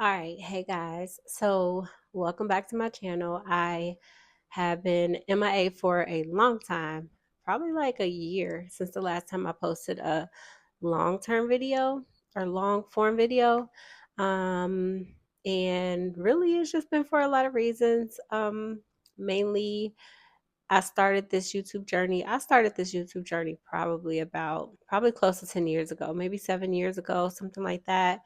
All right, hey guys. So, welcome back to my channel. I have been MIA for a long time, probably like a year since the last time I posted a long-term video or long form video. Um, and really, it's just been for a lot of reasons. Mainly, I started this YouTube journey. I started this YouTube journey probably close to 10 years ago, maybe 7 years ago, something like that.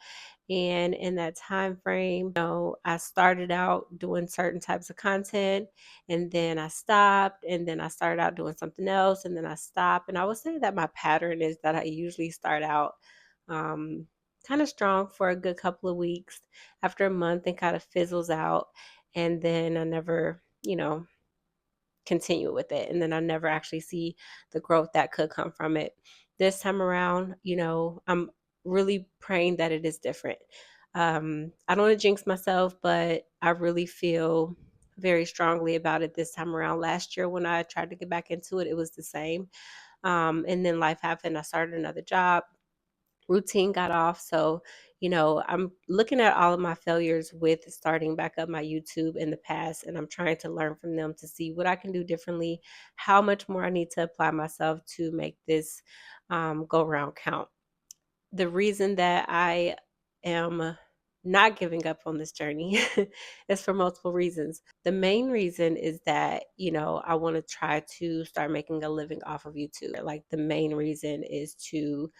And in that time frame, I started out doing certain types of content, and then I stopped, and then I started out doing something else, and then I stopped. And I would say that my pattern is that I usually start out um, kind of strong for a good couple of weeks. After a month, it kind of fizzles out, and then I never, continue with it. And then I never actually see the growth that could come from it. This time around, I'm really praying that it is different. I don't want to jinx myself, but I really feel very strongly about it this time around. Last year, when I tried to get back into it, it was the same. And then life happened. I started another job, routine got off. So, I'm looking at all of my failures with starting back up my YouTube in the past, and I'm trying to learn from them to see what I can do differently, how much more I need to apply myself to make this go around count. The reason that I am not giving up on this journey is for multiple reasons. The main reason is that, I want to try to start making a living off of YouTube. Like, the main reason is to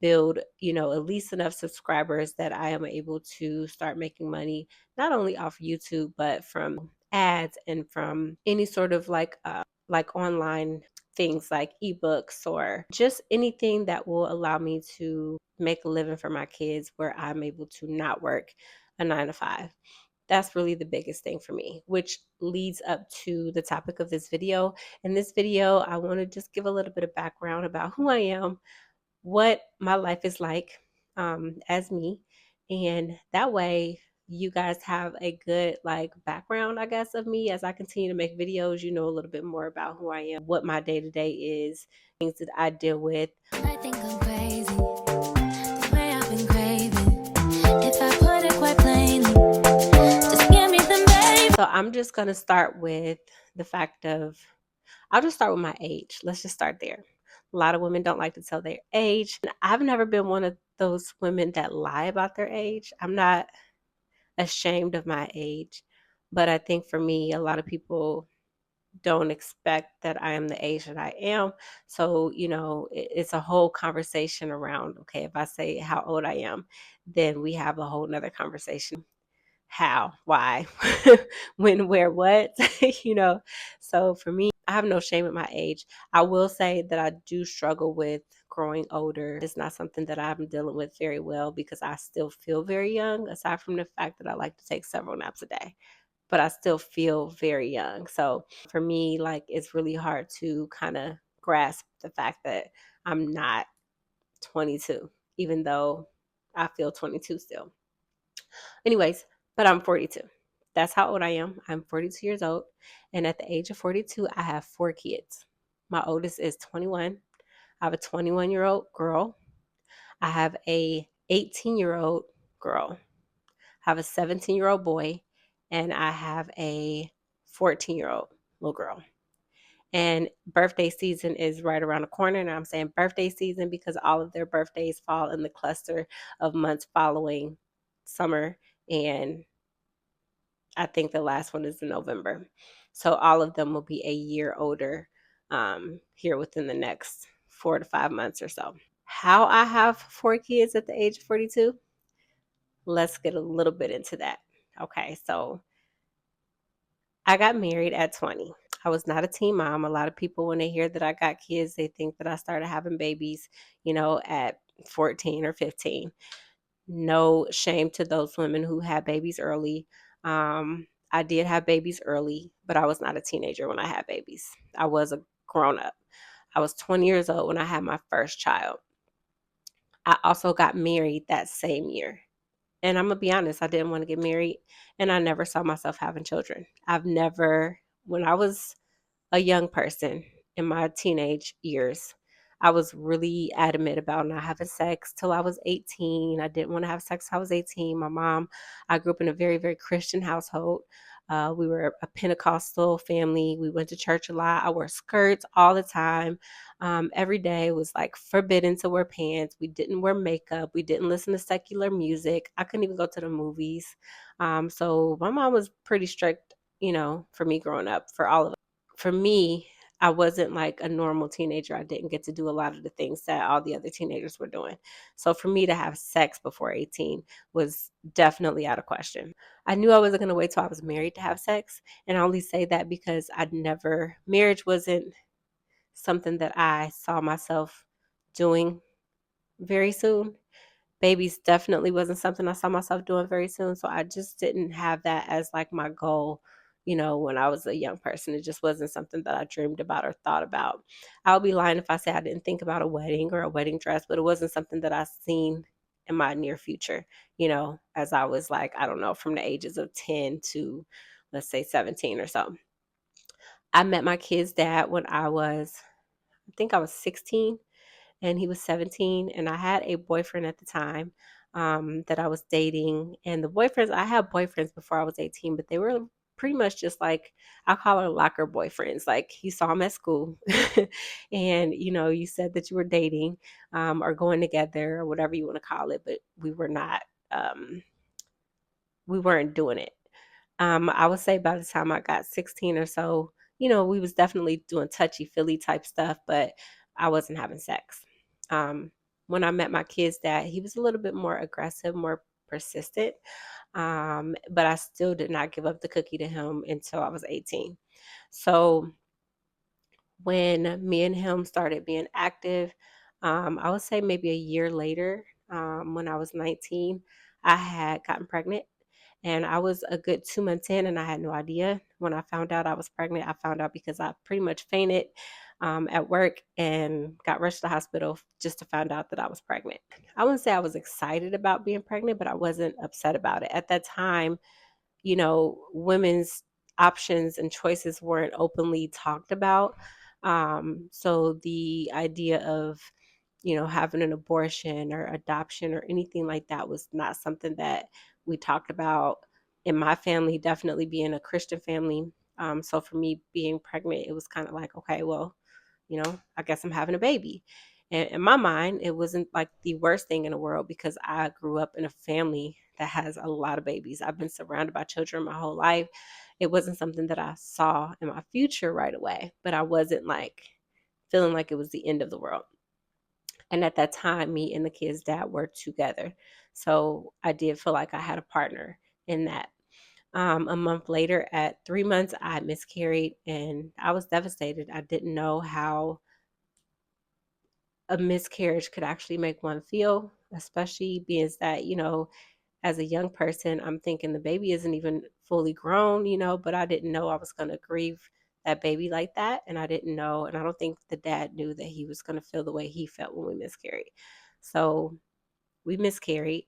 build, at least enough subscribers that I am able to start making money, not only off YouTube, but from ads and from any sort of like online things like ebooks or just anything that will allow me to make a living for my kids where I'm able to not work a 9 to 5. That's really the biggest thing for me, which leads up to the topic of this video. In this video, I want to just give a little bit of background about who I am, what my life is like as me. And that way, you guys have a good background, I guess, of me as I continue to make videos. You know a little bit more about who I am, what my day to day is, things that I deal with. I think I'm crazy, the way I've been craving. If I put it quite plainly, just give me the baby. So I'm just going to start with the fact of, I'll just start with my age. Let's just start there. A lot of women don't like to tell their age. And I've never been one of those women that lie about their age. I'm not ashamed of my age, but I think for me, a lot of people don't expect that I am the age that I am. So, it's a whole conversation around, okay, if I say how old I am, then we have a whole nother conversation. How, why, when, where, what, you know. So for me, I have no shame at my age. I will say that I do struggle with growing older. It's not something that I'm dealing with very well because I still feel very young, aside from the fact that I like to take several naps a day, but I still feel very young. So for me, it's really hard to kind of grasp the fact that I'm not 22, even though I feel 22 still. Anyways, but I'm 42. That's how old I am. I'm 42 years old. And at the age of 42, I have 4 kids. My oldest is 21. I have a 21-year-old girl. I have a 18-year-old girl. I have a 17-year-old boy. And I have a 14-year-old little girl. And birthday season is right around the corner. And I'm saying birthday season because all of their birthdays fall in the cluster of months following summer, and I think the last one is in November. So all of them will be a year older here within the next 4 to 5 months or so. How I have 4 kids at the age of 42? Let's get a little bit into that. Okay, so I got married at 20. I was not a teen mom. A lot of people, when they hear that I got kids, they think that I started having babies, at 14 or 15. No shame to those women who had babies early. I did have babies early, but I was not a teenager when I had babies. I was a grown up. I was 20 years old when I had my first child. I also got married that same year. And I'm going to be honest, I didn't want to get married, and I never saw myself having children. When I was a young person in my teenage years, I was really adamant about not having sex till I was 18. I didn't want to have sex till I was 18. My mom, I grew up in a very, very Christian household. We were a Pentecostal family. We went to church a lot. I wore skirts all the time. Every day was like forbidden to wear pants. We didn't wear makeup. We didn't listen to secular music. I couldn't even go to the movies. So my mom was pretty strict, for me growing up, for all of us. For me, I wasn't like a normal teenager. I didn't get to do a lot of the things that all the other teenagers were doing. So for me to have sex before 18 was definitely out of question. I knew I wasn't going to wait till I was married to have sex. And I only say that because marriage wasn't something that I saw myself doing very soon. Babies definitely wasn't something I saw myself doing very soon. So I just didn't have that as like my goal, when I was a young person. It just wasn't something that I dreamed about or thought about. I would be lying if I said I didn't think about a wedding or a wedding dress, but it wasn't something that I seen in my near future, as I was like, I don't know, from the ages of 10 to let's say 17 or so. I met my kid's dad when I think I was 16 and he was 17, and I had a boyfriend at the time that I was dating. And I had boyfriends before I was 18, but they were pretty much just like, I call her locker boyfriends. Like, you saw them at school and, you said that you were dating or going together or whatever you want to call it, but um, we weren't doing it. I would say by the time I got 16 or so, we was definitely doing touchy-feely type stuff, but I wasn't having sex. When I met my kid's dad, he was a little bit more aggressive, more persistent, but I still did not give up the cookie to him until I was 18. So when me and him started being active, I would say maybe a year later, when I was 19, I had gotten pregnant. And I was a good 2 months in, and I had no idea. When I found out I was pregnant, I found out because I pretty much fainted at work and got rushed to the hospital just to find out that I was pregnant. I wouldn't say I was excited about being pregnant, but I wasn't upset about it. At that time, women's options and choices weren't openly talked about. So the idea of, having an abortion or adoption or anything like that was not something that we talked about in my family, definitely being a Christian family. So for me being pregnant, it was kind of like, okay, well, I guess I'm having a baby. And in my mind, it wasn't like the worst thing in the world because I grew up in a family that has a lot of babies. I've been surrounded by children my whole life. It wasn't something that I saw in my future right away, but I wasn't like feeling like it was the end of the world. And at that time, me and the kid's dad were together. So I did feel like I had a partner in that. A month later, at 3 months, I miscarried and I was devastated. I didn't know how a miscarriage could actually make one feel, especially being that, as a young person, I'm thinking the baby isn't even fully grown, but I didn't know I was going to grieve that baby like that. And I didn't know, and I don't think the dad knew that he was going to feel the way he felt when we miscarried. So we miscarried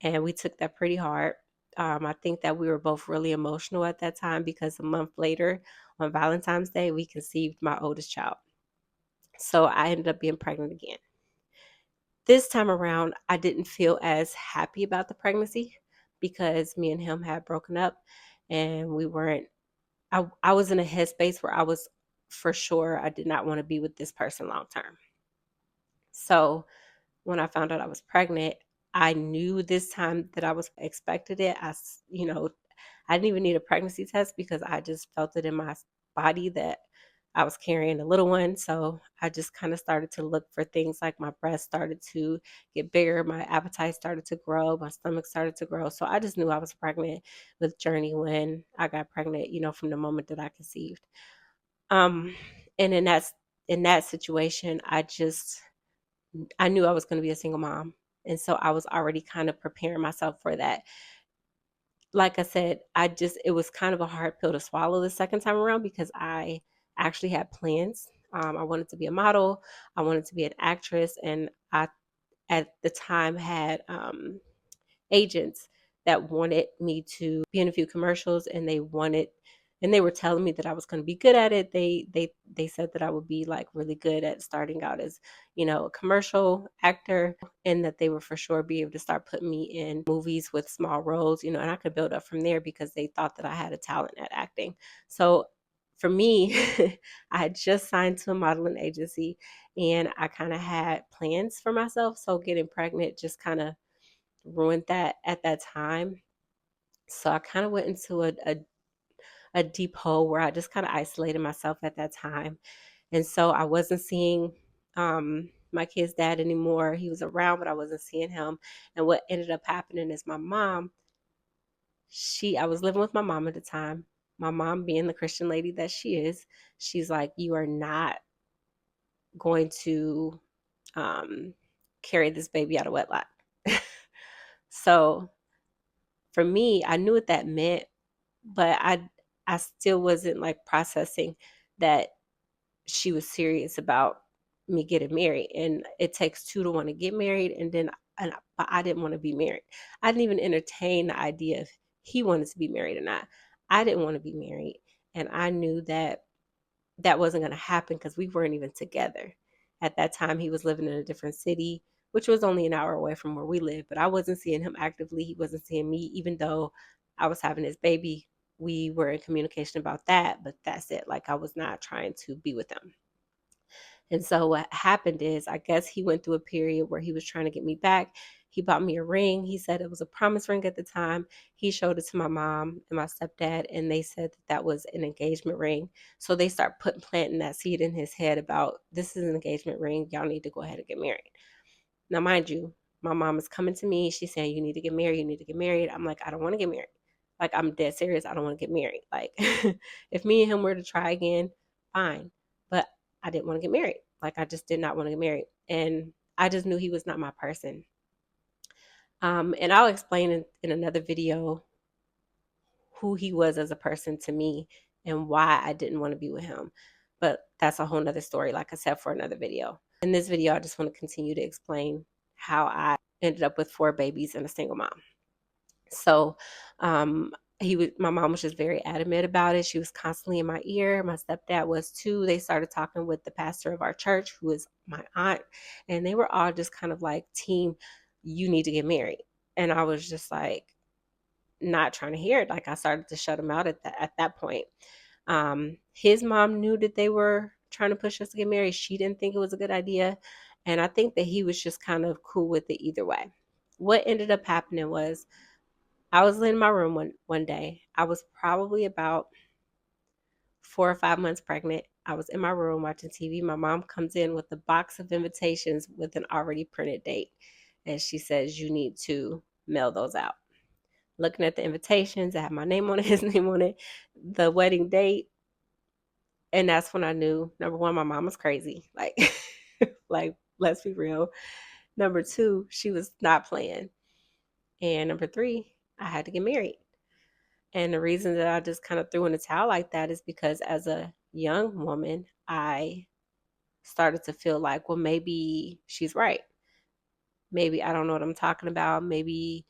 and we took that pretty hard. I think that we were both really emotional at that time because a month later, on Valentine's Day, we conceived my oldest child. So I ended up being pregnant again. This time around, I didn't feel as happy about the pregnancy because me and him had broken up and we weren't, I was in a headspace where I was for sure I did not want to be with this person long term. So when I found out I was pregnant, I knew this time that I was expected it. I didn't even need a pregnancy test because I just felt it in my body that I was carrying a little one. So I just kind of started to look for things like my breast started to get bigger, my appetite started to grow, my stomach started to grow. So I just knew I was pregnant with Journey when I got pregnant, from the moment that I conceived. Um, and in that situation, I knew I was going to be a single mom. And so I was already kind of preparing myself for that. Like I said, it was kind of a hard pill to swallow the second time around because I actually had plans. I wanted to be a model, I wanted to be an actress, and I, at the time, had agents that wanted me to be in a few commercials and they wanted and they were telling me that I was going to be good at it. They said that I would be like really good at starting out as, a commercial actor, and that they would for sure be able to start putting me in movies with small roles, and I could build up from there because they thought that I had a talent at acting. So for me, I had just signed to a modeling agency, and I kind of had plans for myself. So getting pregnant just kind of ruined that at that time. So I kind of went into a deep hole where I just kind of isolated myself at that time. And so I wasn't seeing my kid's dad anymore. He was around, but I wasn't seeing him. And what ended up happening is my mom, I was living with my mom at the time. My mom, being the Christian lady that she is, she's like, you are not going to carry this baby out of wedlock. So for me, I knew what that meant, but I still wasn't like processing that she was serious about me getting married. And it takes two to want to get married, but I didn't want to be married. I didn't even entertain the idea if he wanted to be married or not. I didn't want to be married, and I knew that that wasn't going to happen because we weren't even together. At that time, he was living in a different city, which was only an hour away from where we lived, but I wasn't seeing him actively. He wasn't seeing me, even though I was having his baby. We were in communication about that, but that's it. Like, I was not trying to be with him. And so what happened is, I guess he went through a period where he was trying to get me back. He bought me a ring. He said it was a promise ring at the time. He showed it to my mom and my stepdad, and they said that that was an engagement ring. So they start planting that seed in his head about, this is an engagement ring. Y'all need to go ahead and get married. Now, mind you, my mom is coming to me. She's saying, you need to get married. You need to get married. I'm like, I don't want to get married. Like, I'm dead serious. I don't want to get married. Like, if me and him were to try again, fine. But I didn't want to get married. Like, I just did not want to get married. And I just knew he was not my person. And I'll explain in another video who he was as a person to me and why I didn't want to be with him. But that's a whole nother story, like I said, for another video. In this video, I just want to continue to explain how I ended up with 4 babies and a single mom. So my mom was just very adamant about it. She was constantly in my ear. My stepdad was too. They started talking with the pastor of our church, who is my aunt, and they were all just kind of like, team, you need to get married. And I was just like, not trying to hear it. Like, I started to shut him out at that point. His mom knew that they were trying to push us to get married. She didn't think it was a good idea. And I think that he was just kind of cool with it either way. What ended up happening was, I was in my room one day. I was probably about 4 or 5 months pregnant. I was in my room watching TV. My mom comes in with a box of invitations with an already printed date. And she says, you need to mail those out. Looking at the invitations, I have my name on it, his name on it, the wedding date. And that's when I knew, number one, my mom was crazy. Like, like, let's be real. Number two, she was not playing. And number three, I had to get married. And the reason that I just kind of threw in the towel like that is because as a young woman, I started to feel like, well, maybe she's right. Maybe I don't know what I'm talking about. Maybe,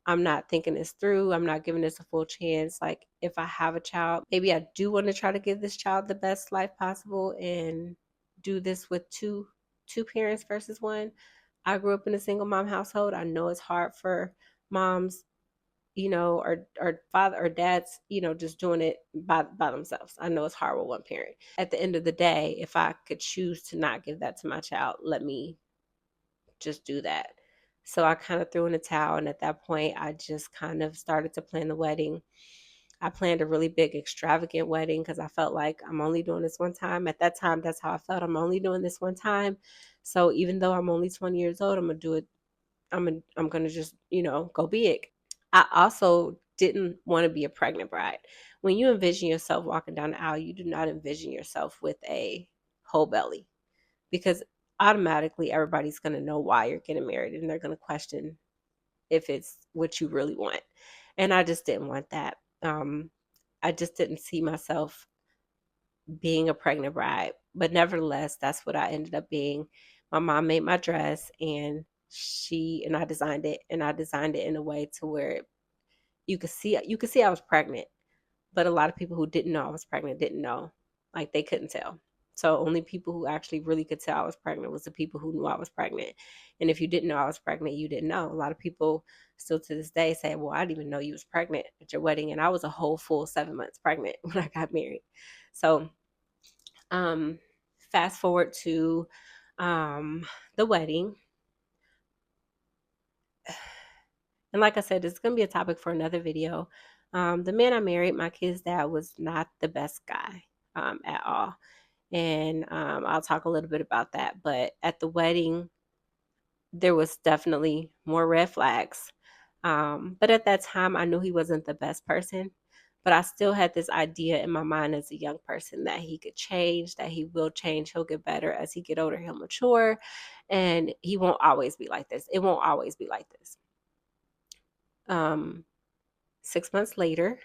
I'm not thinking this through. I'm not giving this a full chance. Like, if I have a child, maybe I do want to try to give this child the best life possible and do this with two parents versus one. I grew up in a single mom household. I know it's hard for moms, or father or dads, just doing it by themselves. I know it's hard with one parent. At the end of the day, if I could choose to not give that to my child, let me just do that. So I kind of threw in the towel. And at that point, I just kind of started to plan the wedding. I planned a really big, extravagant wedding because I felt like I'm only doing this one time. At that time, that's how I felt. I'm only doing this one time. So even though I'm only 20 years old, I'm going to do it. I'm going to just, go big. I also didn't want to be a pregnant bride. When you envision yourself walking down the aisle, you do not envision yourself with a whole belly, because automatically everybody's going to know why you're getting married, and they're going to question if it's what you really want. And I just didn't want that. I just didn't see myself being a pregnant bride. But nevertheless, that's what I ended up being. My mom made my dress, and I designed it, in a way to where you could see I was pregnant, But a lot of people who didn't know I was pregnant didn't know. Like, they couldn't tell. So only people who actually really could tell I was pregnant was the people who knew I was pregnant. And if you didn't know I was pregnant, you didn't know. A lot of people still to this day say, well, I didn't even know you was pregnant at your wedding. And I was a whole full 7 months pregnant when I got married. So fast forward to the wedding. And like I said, it's going to be a topic for another video. The man I married, my kid's dad, was not the best guy at all. And I'll talk a little bit about that. But at the wedding, there was definitely more red flags. But at that time, I knew he wasn't the best person. But I still had this idea in my mind as a young person that he could change, that he will change, he'll get better. As he get older, he'll mature, and he won't always be like this. It won't always be like this. 6 months later,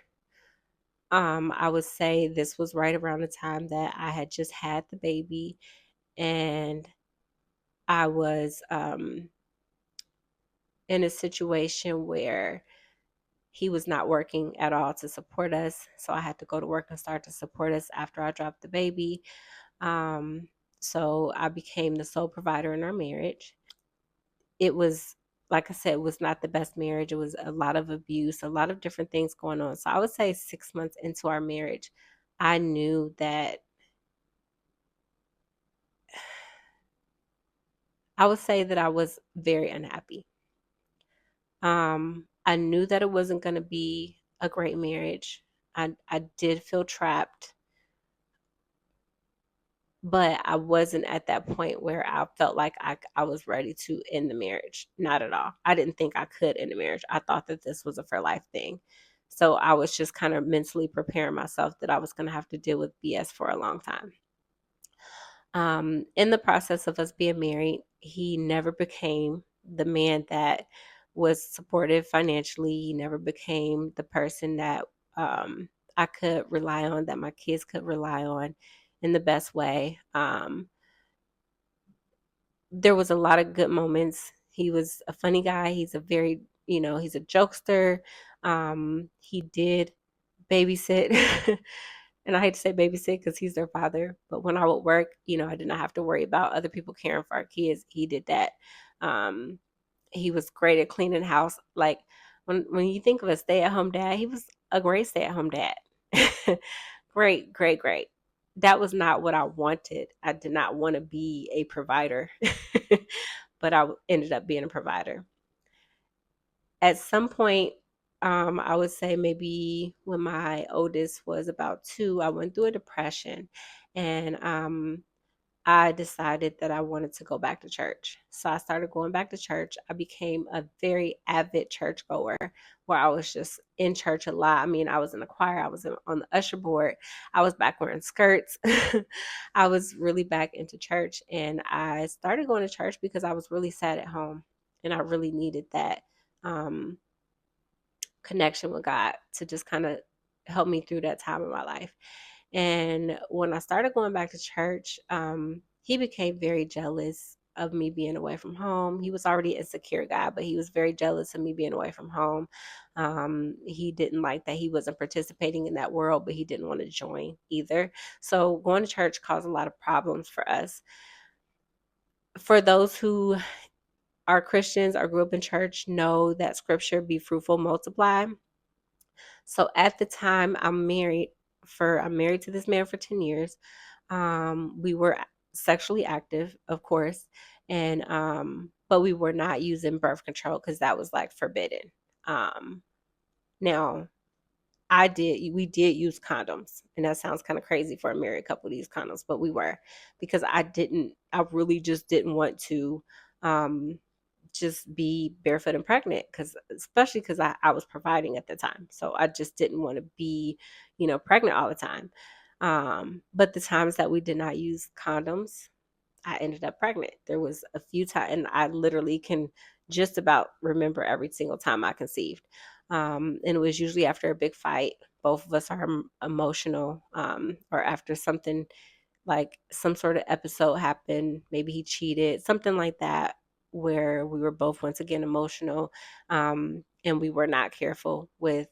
I would say this was right around the time that I had just had the baby, and I was in a situation where he was not working at all to support us. So I had to go to work and start to support us after I dropped the baby. So I became the sole provider in our marriage. It was, like I said, it was not the best marriage. It was a lot of abuse, a lot of different things going on. So I would say 6 months into our marriage, I knew that I would say that I was very unhappy. I knew that it wasn't going to be a great marriage. I did feel trapped, but I wasn't at that point where I felt like I was ready to end the marriage. Not at all. I didn't think I could end the marriage. I thought that this was a for life thing. So I was just kind of mentally preparing myself that I was going to have to deal with BS for a long time. In the process of us being married, he never became the man that was supportive financially. He never became the person that I could rely on, that my kids could rely on in the best way. There was a lot of good moments. He was a funny guy. He's a very, he's a jokester. He did babysit. And I hate to say babysit because he's their father, but when I would work, I did not have to worry about other people caring for our kids. He did that. He was great at cleaning the house. Like, when you think of a stay-at-home dad, he was a great stay-at-home dad. Great, great, great. That was not what I wanted. I did not want to be a provider, but I ended up being a provider. At some point, I would say maybe when my oldest was about 2, I went through a depression, and I decided that I wanted to go back to church. So I started going back to church. I became a very avid church goer where I was just in church a lot. I mean, I was in the choir, I was on the usher board, I was back wearing skirts. I was really back into church, and I started going to church because I was really sad at home, and I really needed that connection with God to just kind of help me through that time in my life. And when I started going back to church, he became very jealous of me being away from home. He was already an insecure guy, but he was very jealous of me being away from home. He didn't like that he wasn't participating in that world, but he didn't want to join either. So going to church caused a lot of problems for us. For those who are Christians or grew up in church, know that scripture, be fruitful, multiply. So at the time I'm married to this man for 10 years. We were sexually active, of course, and but we were not using birth control because that was like forbidden. Now we did use condoms, and that sounds kind of crazy for a married couple to use condoms, but we were, because I really just didn't want to just be barefoot and pregnant, especially because I was providing at the time. So I just didn't want to be, pregnant all the time. But the times that we did not use condoms, I ended up pregnant. There was a few times, and I literally can just about remember every single time I conceived. And it was usually after a big fight. Both of us are emotional, or after something like some sort of episode happened. Maybe he cheated, something like that, where we were both once again emotional, and we were not careful with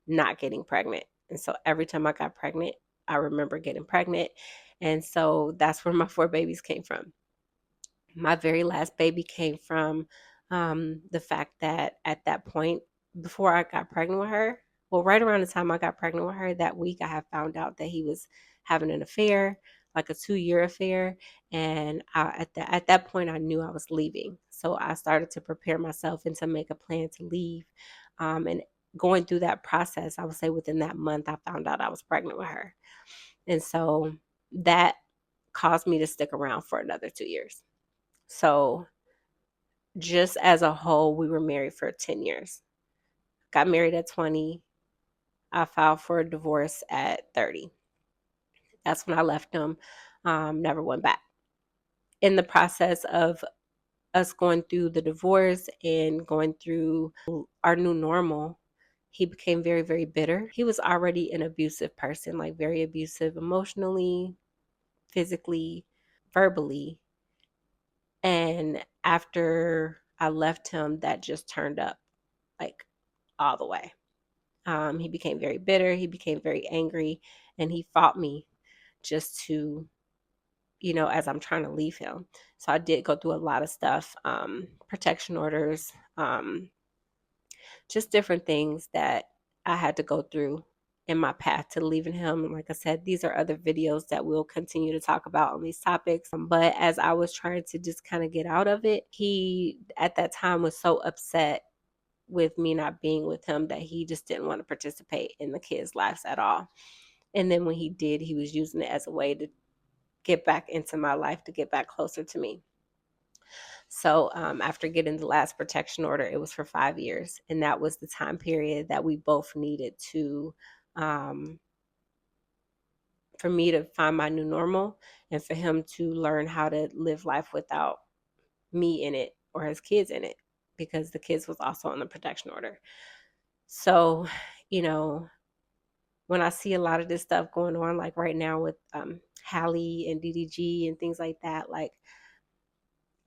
not getting pregnant. And so every time I got pregnant, I remember getting pregnant. And so that's where my 4 babies came from. My very last baby came from the fact that at that point, before I got pregnant with her, well, right around the time I got pregnant with her, that week I had found out that he was having an affair, like a 2-year affair. And at that point, I knew I was leaving. So I started to prepare myself and to make a plan to leave. And going through that process, I would say within that month, I found out I was pregnant with her. And so that caused me to stick around for another 2 years. So just as a whole, we were married for 10 years. Got married at 20. I filed for a divorce at 30. That's when I left him. Never went back. In the process of us going through the divorce and going through our new normal, he became very, very bitter. He was already an abusive person, like very abusive emotionally, physically, verbally. And after I left him, that just turned up like all the way. He became very bitter. He became very angry, and he fought me just to, as I'm trying to leave him. So I did go through a lot of stuff, protection orders, just different things that I had to go through in my path to leaving him. And like I said, these are other videos that we'll continue to talk about on these topics. But as I was trying to just kind of get out of it, he at that time was so upset with me not being with him that he just didn't want to participate in the kids' lives at all. And then when he did, he was using it as a way to get back into my life, to get back closer to me. So after getting the last protection order, it was for 5 years. And that was the time period that we both needed to, for me to find my new normal and for him to learn how to live life without me in it or his kids in it, because the kids was also on the protection order. So, when I see a lot of this stuff going on, like right now with Hallie and DDG and things like that, like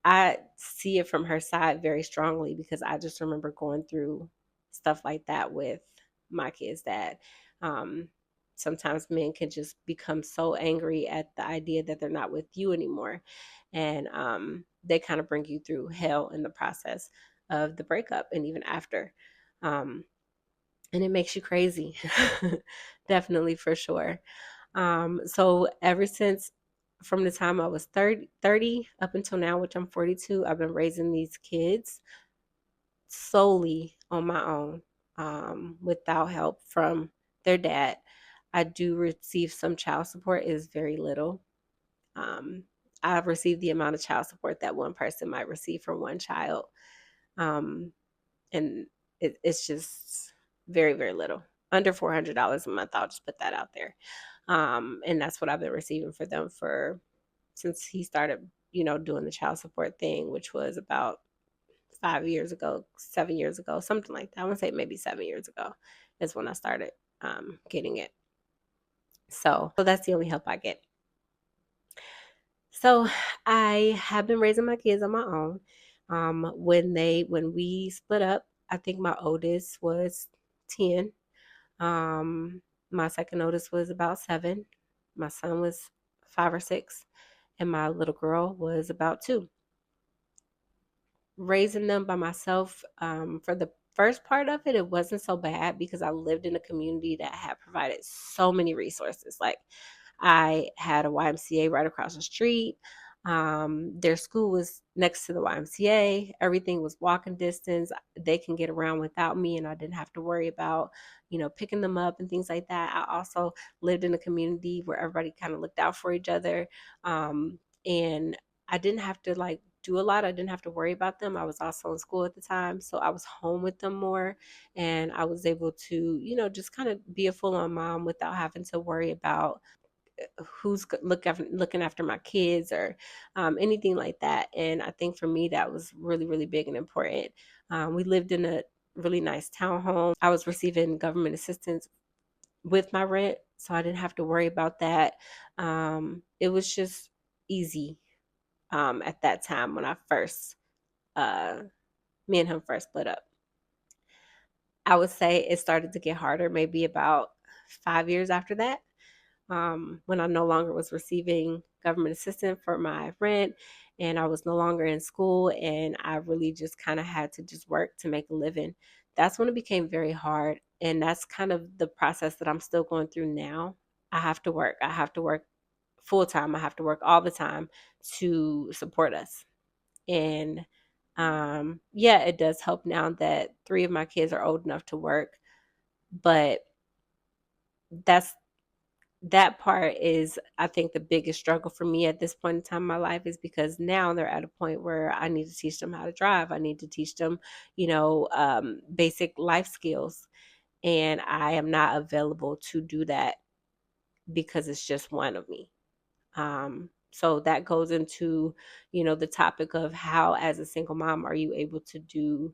I see it from her side very strongly, because I just remember going through stuff like that with my kids, that sometimes men can just become so angry at the idea that they're not with you anymore. And they kind of bring you through hell in the process of the breakup and even after. And it makes you crazy. Definitely, for sure. So ever since, from the time I was 30 up until now, which I'm 42, I've been raising these kids solely on my own, without help from their dad. I do receive some child support. It is very little. Um, I've received the amount of child support that one person might receive from one child. Um, and it's just very, very little. Under $400 a month. I'll just put that out there. And that's what I've been receiving for them since he started, doing the child support thing, which was about 5 years ago, 7 years ago, something like that. I want to say maybe 7 years ago is when I started getting it. So that's the only help I get. So I have been raising my kids on my own. When we split up, I think my oldest was 10. My second oldest was about 7. My son was 5 or 6, and my little girl was about 2. Raising them by myself, for the first part of it, it wasn't so bad because I lived in a community that had provided so many resources. Like, I had a YMCA right across the street. Their school was next to the YMCA. Everything was walking distance. They can get around without me, and I didn't have to worry about, picking them up and things like that. I also lived in a community where everybody kind of looked out for each other. And I didn't have to do a lot. I didn't have to worry about them. I was also in school at the time, so I was home with them more, and I was able to, just kind of be a full-on mom without having to worry about who's looking after my kids or anything like that. And I think for me, that was really, really big and important. We lived in a really nice townhome. I was receiving government assistance with my rent, so I didn't have to worry about that. It was just easy at that time when me and him first split up. I would say it started to get harder maybe about 5 years after that, when I no longer was receiving government assistance for my rent and I was no longer in school and I really just kind of had to just work to make a living. That's when it became very hard. And that's kind of the process that I'm still going through now. I have to work. I have to work full time. I have to work all the time to support us. And yeah, it does help now that 3 of my kids are old enough to work, but that's that part is, I think, the biggest struggle for me at this point in time in my life, is because now they're at a point where I need to teach them how to drive. I need to teach them, basic life skills. And I am not available to do that because it's just one of me. So that goes into, the topic of how, as a single mom, are you able to do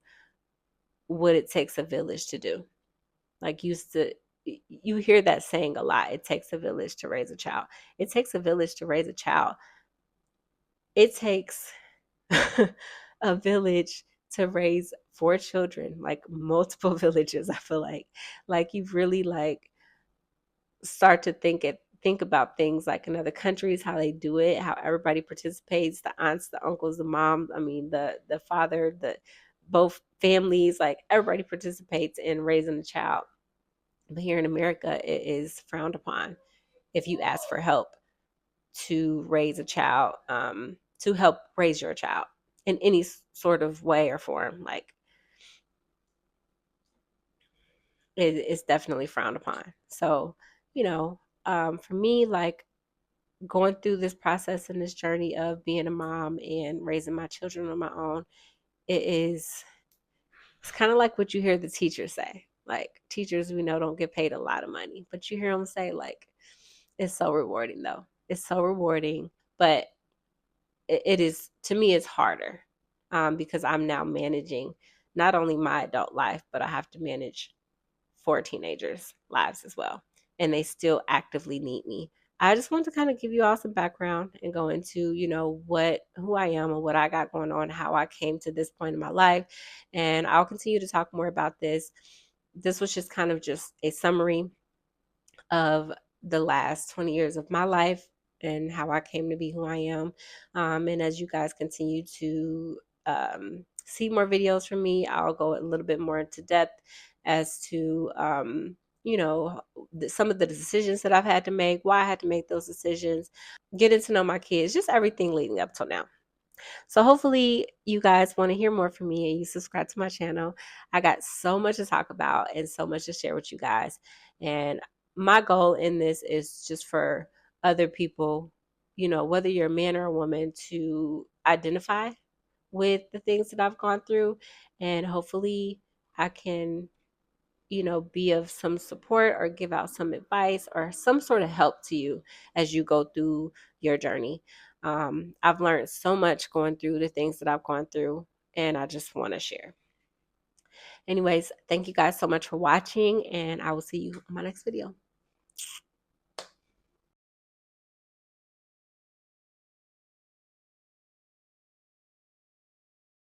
what it takes a village to do? Like you hear that saying a lot. It takes a village to raise a child. It takes a village to raise a child. It takes a village to raise 4 children, like multiple villages. I feel like you really start to think about things like in other countries, how they do it, how everybody participates, the aunts, the uncles, the mom, I mean the father, the both families, like everybody participates in raising a child. But here in America, it is frowned upon if you ask for help to raise a child, to help raise your child in any sort of way or form. Like it's definitely frowned upon. So, for me, like going through this process and this journey of being a mom and raising my children on my own, it's kind of like what you hear the teachers say. Like teachers we know don't get paid a lot of money, but you hear them say like, it's so rewarding though. It's so rewarding, but it is, to me, it's harder, because I'm now managing not only my adult life, but I have to manage 4 teenagers' lives as well. And they still actively need me. I just want to kind of give you all some background and go into, who I am and what I got going on, how I came to this point in my life. And I'll continue to talk more about this. This was just kind of just a summary of the last 20 years of my life and how I came to be who I am. And as you guys continue to see more videos from me, I'll go a little bit more into depth as to, some of the decisions that I've had to make, why I had to make those decisions, getting to know my kids, just everything leading up till now. So hopefully you guys want to hear more from me and you subscribe to my channel. I got so much to talk about and so much to share with you guys. And my goal in this is just for other people, whether you're a man or a woman, to identify with the things that I've gone through. And hopefully I can, be of some support or give out some advice or some sort of help to you as you go through your journey. I've learned so much going through the things that I've gone through, and I just want to share. Anyways, thank you guys so much for watching, and I will see you in my next video.